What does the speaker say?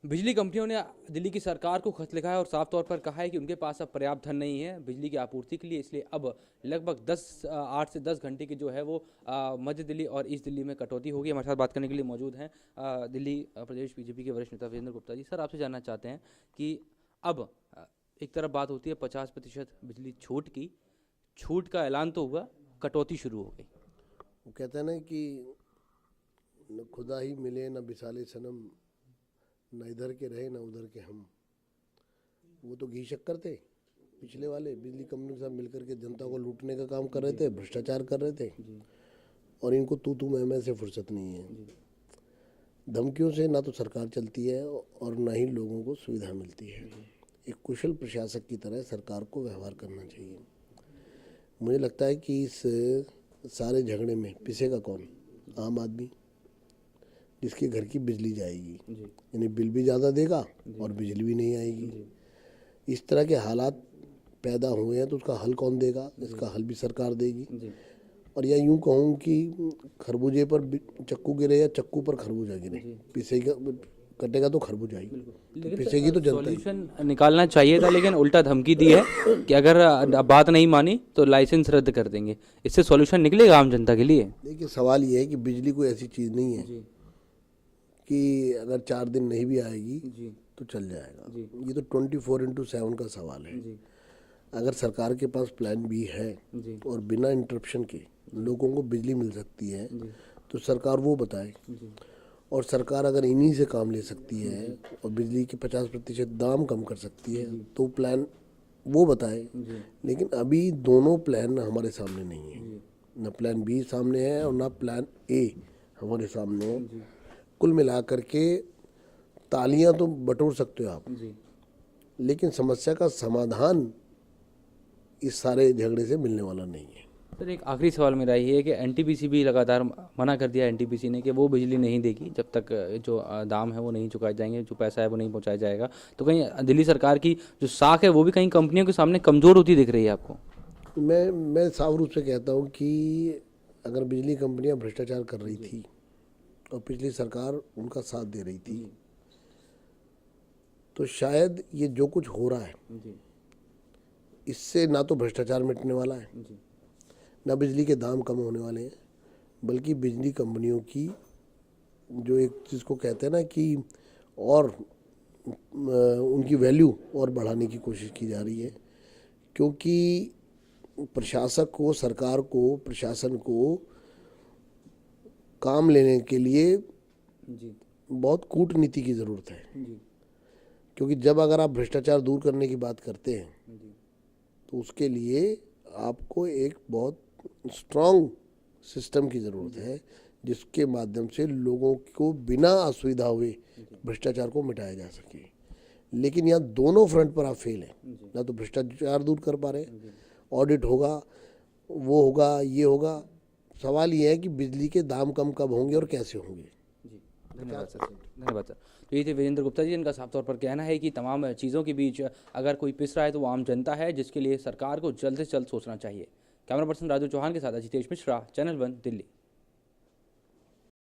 बिजली कंपनियों ने दिल्ली की सरकार को खत लिखा है और साफ तौर पर कहा है कि उनके पास अब पर्याप्त धन नहीं है बिजली की आपूर्ति के लिए, इसलिए अब लगभग 8 से 10 घंटे की जो है वो मध्य दिल्ली और ईस्ट दिल्ली में कटौती होगी। हमारे साथ बात करने के लिए मौजूद हैं दिल्ली प्रदेश बीजेपी के वरिष्ठ नेता वीरेंद्र गुप्ता जी। सर, आपसे जानना चाहते हैं कि अब एक तरफ बात होती है 50% बिजली छूट का ऐलान तो हुआ, कटौती शुरू हो गई। वो कहते हैं ना कि न खुदा ही मिले न बिसाले सनम, न इधर के रहे न उधर के हम। वो तो घी शक्कर थे पिछले वाले, बिजली कंपनी के साथ मिलकर के जनता को लूटने का काम कर रहे थे, भ्रष्टाचार कर रहे थे। और इनको तू मैं से फुर्सत नहीं है। धमकियों से ना तो सरकार चलती है और ना ही लोगों को सुविधा मिलती है। एक कुशल प्रशासक की तरह सरकार को व्यवहार करना चाहिए। मुझे लगता है कि इस सारे झगड़े में पिसेगा कौन? आम आदमी, जिसके घर की बिजली जाएगी, यानी बिल भी ज़्यादा देगा और बिजली भी नहीं आएगी। इस तरह के हालात पैदा हुए हैं तो उसका हल कौन देगा? इसका हल भी सरकार देगी। और या यूं कहूँ कि खरबूजे पर चक्कू गिरे या चक्कू पर खरबूजा गिरे, पिसेगा कटेगा तो खरबूजा ही, तो पिसेगी तो जनता ही। सॉल्यूशन निकालना चाहिए था, लेकिन उल्टा धमकी दी है कि अगर बात नहीं मानी तो लाइसेंस रद्द कर देंगे। इससे सॉल्यूशन निकलेगा आम जनता के लिए? देखिए, सवाल ये है कि बिजली कोई ऐसी चीज़ नहीं है कि अगर 4 दिन नहीं भी आएगी तो चल जाएगा। ये तो 24/7 का सवाल है। अगर सरकार के पास प्लान बी है और बिना इंटरप्शन के लोगों को बिजली मिल सकती है तो सरकार वो बताए। और सरकार अगर इन्हीं से काम ले सकती है और बिजली के 50% दाम कम कर सकती है तो प्लान वो बताए। लेकिन अभी दोनों प्लान हमारे सामने नहीं है, न प्लान बी सामने है और न प्लान ए हमारे सामने है। कुल मिलाकर के तालियां तो बटोर सकते हो आप, लेकिन समस्या का समाधान इस सारे झगड़े से मिलने वाला नहीं है। सर, एक आखिरी सवाल मेरा ये है कि एनटीपीसी भी लगातार मना कर दिया एनटीपीसी ने कि वो बिजली नहीं देगी जब तक जो दाम है वो नहीं चुकाए जाएंगे, जो पैसा है वो नहीं पहुंचाया जाएगा। तो कहीं दिल्ली सरकार की जो साख है वो भी कहीं कंपनियों के सामने कमज़ोर होती दिख रही है आपको? मैं साफ रूप से कहता हूँ कि अगर बिजली कंपनियां भ्रष्टाचार कर रही थी और पिछली सरकार उनका साथ दे रही थी तो शायद ये जो कुछ हो रहा है इससे ना तो भ्रष्टाचार मिटने वाला है, ना बिजली के दाम कम होने वाले हैं, बल्कि बिजली कंपनियों की जो एक चीज़ को कहते हैं ना कि और उनकी वैल्यू और बढ़ाने की कोशिश की जा रही है। क्योंकि प्रशासक को, सरकार को, प्रशासन को काम लेने के लिए बहुत कूटनीति की ज़रूरत है। क्योंकि जब अगर आप भ्रष्टाचार दूर करने की बात करते हैं तो उसके लिए आपको एक बहुत स्ट्रॉन्ग सिस्टम की ज़रूरत है जिसके माध्यम से लोगों को बिना असुविधा हुए भ्रष्टाचार को मिटाया जा सके। लेकिन यहाँ दोनों फ्रंट पर आप फेल हैं। ना तो भ्रष्टाचार दूर कर पा रहे, ऑडिट होगा, वो होगा, ये होगा। सवाल ये है कि बिजली के दाम कम कब होंगे और कैसे होंगे। धन्यवाद सर। धन्यवाद सर। तो ये थे वीरेंद्र गुप्ता जी, इनका साफ तौर पर कहना है कि तमाम चीज़ों के बीच अगर कोई पिस रहा है तो वो आम जनता है, जिसके लिए सरकार को जल्द से जल्द सोचना चाहिए। कैमरा पर्सन राजू चौहान के साथ अजितेश मिश्रा, चैनल 1 दिल्ली।